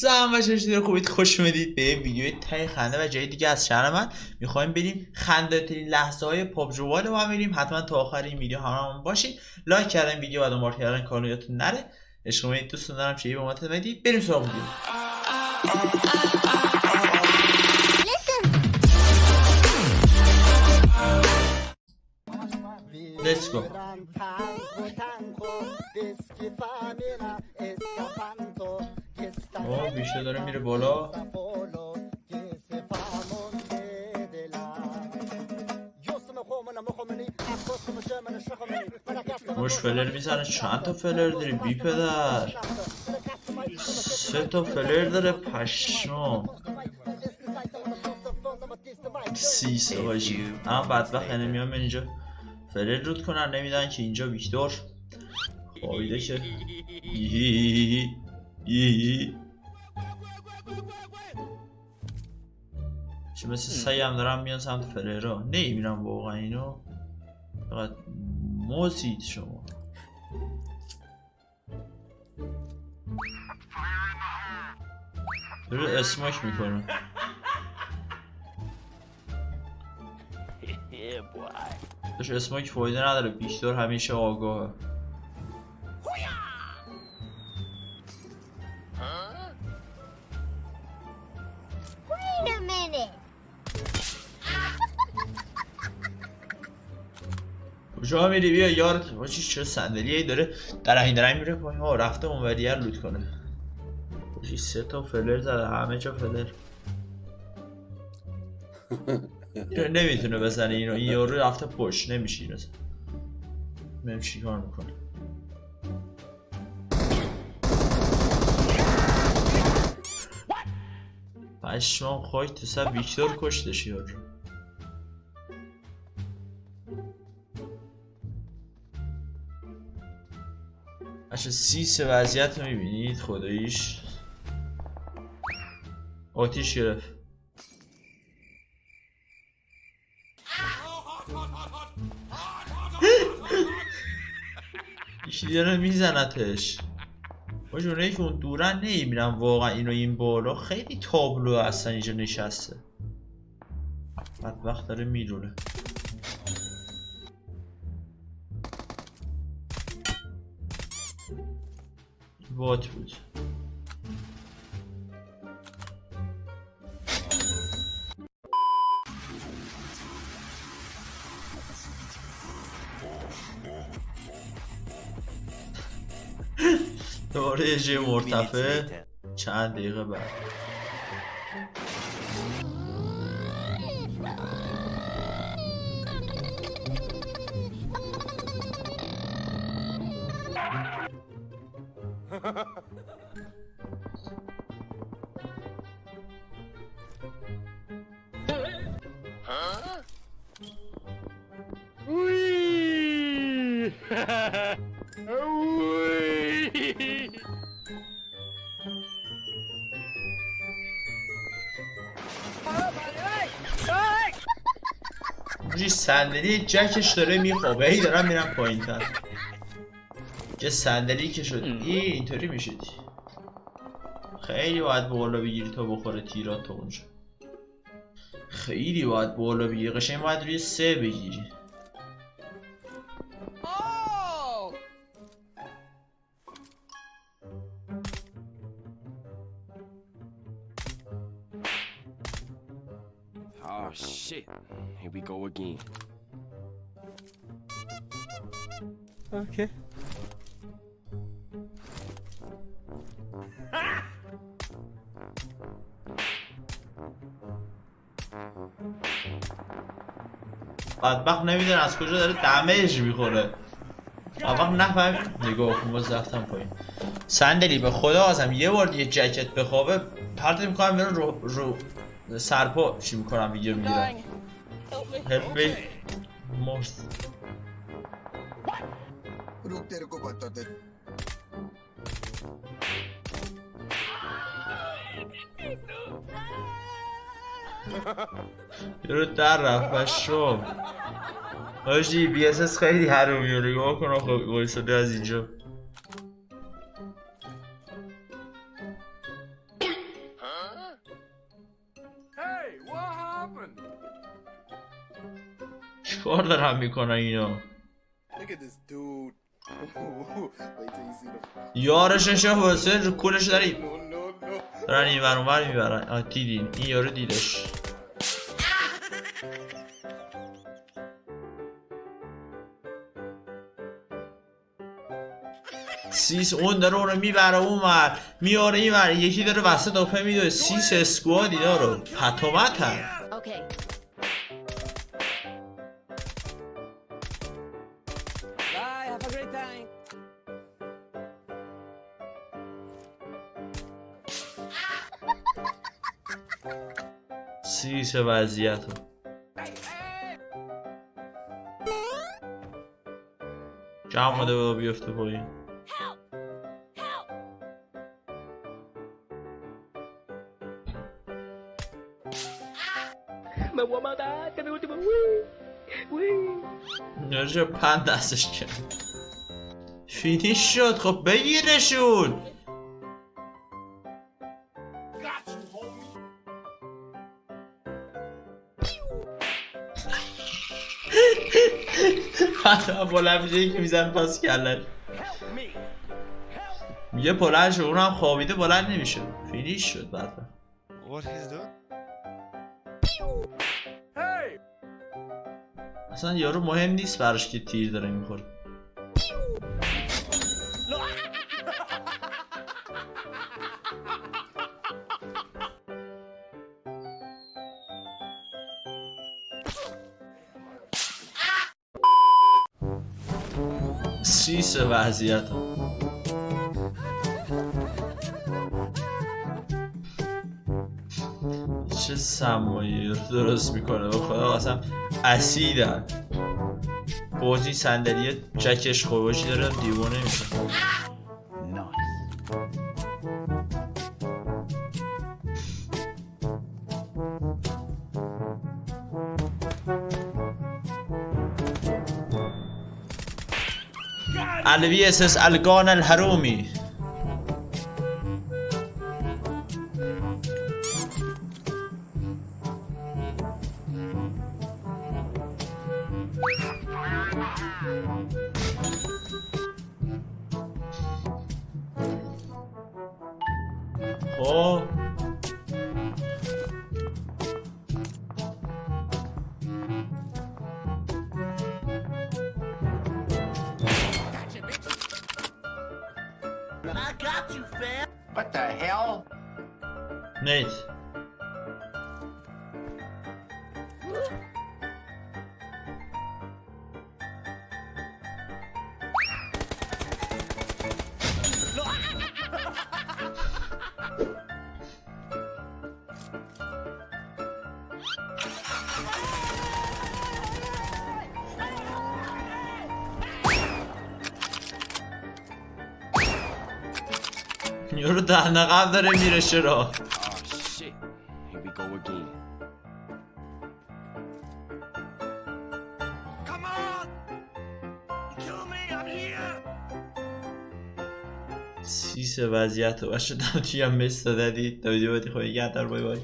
سلام بچه‌ها، چطور خوبید؟ خوش اومدید به یه ویدیو تای خنده و جای دیگه از چنل من. میخوایم بریم خنده ترین لحظه های پابجی موبایل رو با بریم. حتما تا آخر این ویدیو همراهم باشید. لایک کردن ویدیو و دنبال کردن کانال یادتون نره. عشق کنید، دوستون دارم. چه به ما بدید. بریم سراغ ویدیو. Let's go. بیشتر داره میره بالا. مش فلر میزنه. چند تا فلر داری بی پدر؟ 3 تا فلر داره. پشمام 3 باشی. اما بدبخت انمیام اینجا فلر رود کنن نمیدن که اینجا ویکتور خوابیده که چه مثل سعی هم دارم میان سمت فلرها. نمیبینم واقعا اینو. فقط موزید شما. داره اسماک میکنه. داشت اسماک فایده نداره. بیشتر همیشه آگاهه. کجا میری؟ بیا یارت باشی. چه صندلیه داره درنگ میره پایین. ها رفته اونوریه رو لوت کنه. باشی 3 تا فلر زده. همه جا فلر. نمیتونه بزنه اینو. این یارو رفته پشت. نمیشه اینو زن. ببینیم چی کار میکنه. پشمام خواهی تو سب ویکتور کشتش یارو. اصلا سیس وضعیت رو میبینید خداییش. آتیش گرفت. یکی داره میزنتش. باشه اونایی که اون دورن نمیبینم واقعا اینو. این بالا خیلی تابلو هستن اینجا نشسته. بدبخت داره میرونه. وات بود. دوباره یه جای مرتفع. چند دقیقه بعد صندلی جکش داره میخوابه. هی دارم میرم پایین تر. چه صندلی که شد اینطوری میشد. خیلی باید بالا بگیری تا بخوره تیرات تا اونجا. خیلی باید بالا بگیری. قشنگ باید روی 3 بگیری. Oh shit, here we go again. Okay. بدبخت نمیدونه از کجا داره دمیج میخوره. بدبخت نفهم. نگاه کن باز رفتم پایین. صندلی به خدا ازم یه بار دیگه جکت بخوابه پرت میکنم بیرون. رو سرپا چی میکنم ویدیو میگیرم. help me most. یه رو در رفت بشم. آجی بی اس اس خیلی حرومی رو نگاه کن. آخه وایساده از اینجا. چیکار دارن میکنن اینا؟ Look at this dude. Wait till you see the. یارشش واسه رو کولش داری No, no, no. دارن این ور اونور میبرن. آه دیدین این یارو دیدش. سیس اون داره اونو میبره اونور میاره این ور یکی داره وسط آپه میدوه. سیس اسکواد اینا رو پتومت هم. Okay. Bye, have a great time. سیس وضعیت رو جمع مده و بیفته پایین. نرجه پند دستش کرد. فینیش شد. خب بگیرشون. حتی بلند میشه یکی میزن پاس کلش میگه بلند شد. اونم خوابیده بلند نمیشه. فینیش شد بعد. What he's doing? اصلا یارو مهم نیست براش که تیر داره میخوره. سیس وضعیت چه سمایی رو درست میکنه به خدا. اصلا اسیدن. بازی صندلی جکش خوباشی داره دیوانه میشه. الویسس الگان الهرومی. خب What the hell? نیت یارو ده نقب داره میره چرا؟ Oh shit. Here we go again. Come on! Kill me, I'm here! سیس وضعیت رو باشه. دم توی هم بستاددید تا ویدیو بادی خواهی گردر. بای بای.